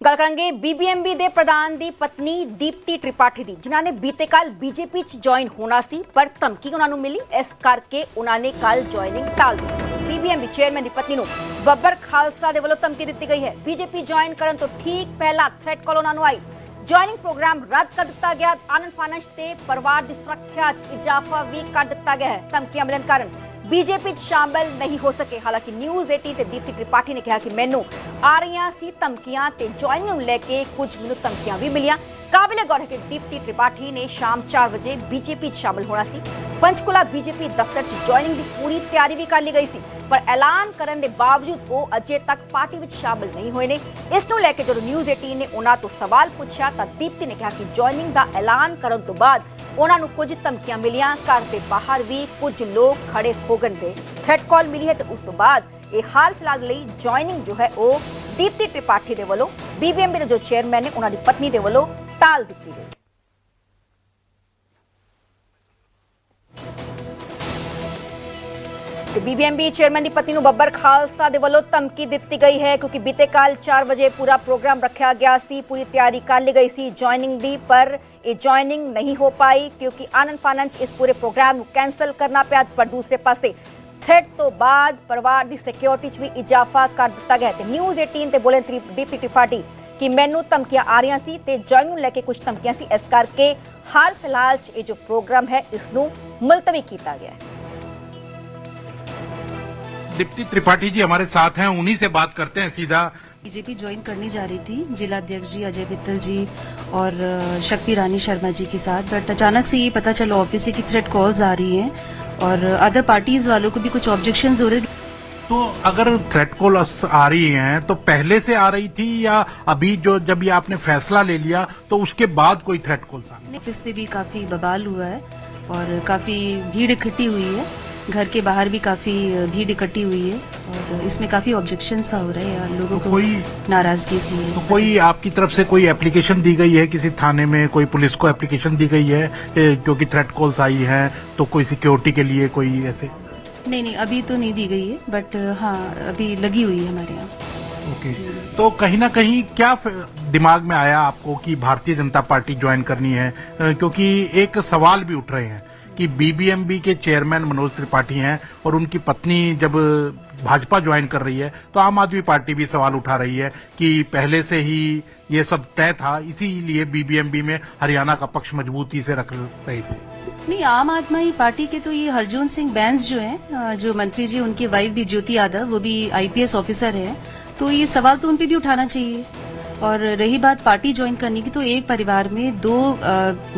ਗੱਲ ਕਰਾਂਗੇ ਬੀਬੀਐਮਬੀ ਦੇ ਪ੍ਰਧਾਨ ਦੀ ਪਤਨੀ ਦੀਪਤੀ ਤ੍ਰਿਪਾਠੀ ਦੀ, ਜਿਨ੍ਹਾਂ ਨੇ ਬੀਤੇ ਕੱਲ ਬੀਜੇਪੀ 'ਚ ਜੁਆਇਨ ਹੋਣਾ ਸੀ, ਪਰ ਧਮਕੀ ਉਹਨਾਂ ਨੂੰ ਮਿਲੀ। ਇਸ ਕਰਕੇ ਉਹਨਾਂ ਨੇ ਕੱਲ ਜੁਆਇਨਿੰਗ ਟਾਲ ਦਿੱਤੀ। ਬੀਬੀਐਮਬੀ ਚੇਅਰਮੈਨ ਦੀ ਪਤਨੀ ਨੂੰ ਬੱਬਰ ਖਾਲਸਾ ਦੇ ਵੱਲੋਂ ਧਮਕੀ ਦਿੱਤੀ ਗਈ ਹੈ। ਬੀਜੇਪੀ ਜੁਆਇਨ ਕਰਨ ਤੋਂ ਠੀਕ ਪਹਿਲਾਂ ਥ੍ਰੈਟ ਕਾਲ ਉਹਨਾਂ ਨੂੰ ਆਈ। ਜੁਆਇਨਿੰਗ ਪ੍ਰੋਗਰਾਮ ਰੱਦ ਕਰ ਦਿੱਤਾ ਗਿਆ। ਆਨੰਦ ਫਾਨਸ਼ ਤੇ ਪਰਿਵਾਰ ਦੀ ਸੁਰੱਖਿਆ 'ਚ ਇਜ਼ਾਫਾ ਵੀ ਕਰ ਦਿੱਤਾ ਗਿਆ ਹੈ। ਧਮਕੀਆਂ ਮਿਲਣ ਕਾਰਨ बीजेपी शामिल नहीं हो सके। हालांकि न्यूज़ 18 ਤੇ ਦੀਪਤੀ ਤ੍ਰਿਪਾਠੀ ਨੇ ਕਿਹਾ ਕਿ ਮੈਨੂੰ ਆ ਰਹੀਆਂ ਸੀ ਧਮਕੀਆਂ ਤੇ ਜੁਆਇਨਿੰਗ ਨੂੰ ਲੈ ਕੇ ਕੁਝ ਮੈਨੂੰ ਧਮਕੀਆਂ ਵੀ ਮਿਲੀਆਂ। ਕਾबिल गौर है कि दीप्ति त्रिपाठी ने शाम 4 बजे बीजेपी शामिल होना सी। पंचकुला बीजेपी दफ्तर च जॉइनिंग की पूरी तैयारी भी कर ली गई सी, पर ऐलान करने के बावजूद वो अजे तक पार्टी में शामिल नहीं हुए ने। इस नूं लैके जदों न्यूज़ 18 ने उन्हां तो सवाल पूछा तो दीप्ति ने कहा कि जॉइनिंग का ऐलान करने तो बाद उन्हां नूं कुछ धमकियां मिलियां, घर के बाहर भी कुछ लोग खड़े हो गए। थ्रेट कॉल मिली है तो उस तो बाद ये हाल फिलहाल लई जॉइनिंग जो है वो दीप्ति त्रिपाठी दे वल्लों बीबीएमबी दे जो चेयरमैन ने उन्हां दी पत्नी दे वल्लों टाल दी गई। बीबीएमबी चेयरमैन की पत्नी को बब्बर खालसा दे वल्लों धमकी दी गई है, क्योंकि बीते कल 4 बजे पूरा प्रोग्राम रखा गया सी, पूरी तैयारी कर ली गई सी जॉइनिंग दी, पर ये जॉइनिंग नहीं हो पाई क्योंकि आनंद फानंच इस पूरे प्रोग्राम को कैंसल करना पिया। पर दूसरे पासे थ्रेट तो बाद परिवार की सिक्योरिटी भी इजाफा कर दिता गया। न्यूज़ 18 ते बोले दीप्ति त्रिपाठी कि मैनू धमकियां आ रही सी ते जॉइनिंग लैके कुछ धमकियां सी, इस करके हाल फिलहाल ये जो प्रोग्राम है इसनू मुलतवी किया गया है। दीप्ति त्रिपाठी जी हमारे साथ हैं, उन्हीं से बात करते हैं सीधा। बीजेपी ज्वाइन करनी जा रही थी जिला अध्यक्ष जी अजय मित्तल जी और शक्ति रानी शर्मा जी के साथ, बट अचानक से ये पता चला ऑफिस से कि थ्रेट कॉल्स आ रही हैं और अदर पार्टीज वालों को भी कुछ ऑब्जेक्शंस हो रहे। तो अगर थ्रेट कॉल आ रही हैं तो पहले से आ रही थी या अभी जब ये आपने फैसला ले लिया तो उसके बाद कोई थ्रेट कॉल था? ऑफिस में भी काफी बवाल हुआ है और काफी भीड़ इकट्ठी हुई है, घर के बाहर भी काफी भीड़ इकट्ठी हुई है और इसमें काफी ऑब्जेक्शन सा हो रहे हैं, लोगों को कोई नाराजगी सी है। तो कोई आपकी तरफ से कोई एप्लीकेशन दी गई है किसी थाने में, कोई पुलिस को एप्लीकेशन दी गई है क्योंकि थ्रेट कॉल्स आई हैं, तो कोई सिक्योरिटी के लिए कोई ऐसे? नहीं, अभी तो नहीं दी गई है, बट हाँ अभी लगी हुई है हमारे यहाँ। ओके, तो कहीं ना कहीं क्या दिमाग में आया आपको कि भारतीय जनता पार्टी ज्वाइन करनी है? क्योंकि एक सवाल भी उठ रहे हैं कि बीबीएमबी के चेयरमैन मनोज त्रिपाठी हैं और उनकी पत्नी जब भाजपा ज्वाइन कर रही है तो आम आदमी पार्टी भी सवाल उठा रही है कि पहले से ही ये सब तय था, इसीलिए बीबीएमबी में हरियाणा का पक्ष मजबूती से रख रही थी। नहीं, आम आदमी पार्टी के तो ये हरजोन सिंह बैंस जो हैं, जो मंत्री जी, उनकी वाइफ भी ज्योति यादव, वो भी आईपीएस ऑफिसर है, तो ये सवाल तो उन पे भी उठाना चाहिए। और रही बात पार्टी ज्वाइन करने की, तो एक परिवार में 2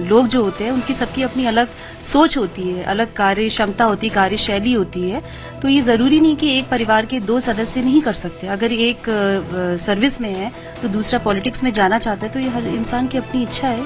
लोग जो होते हैं उनकी सबकी अपनी अलग सोच होती है, अलग कार्य क्षमता होती है, कार्यशैली होती है, तो ये जरूरी नहीं कि एक परिवार के 2 सदस्य नहीं कर सकते। अगर एक सर्विस में है तो दूसरा पॉलिटिक्स में जाना चाहता है, तो ये हर इंसान की अपनी इच्छा है।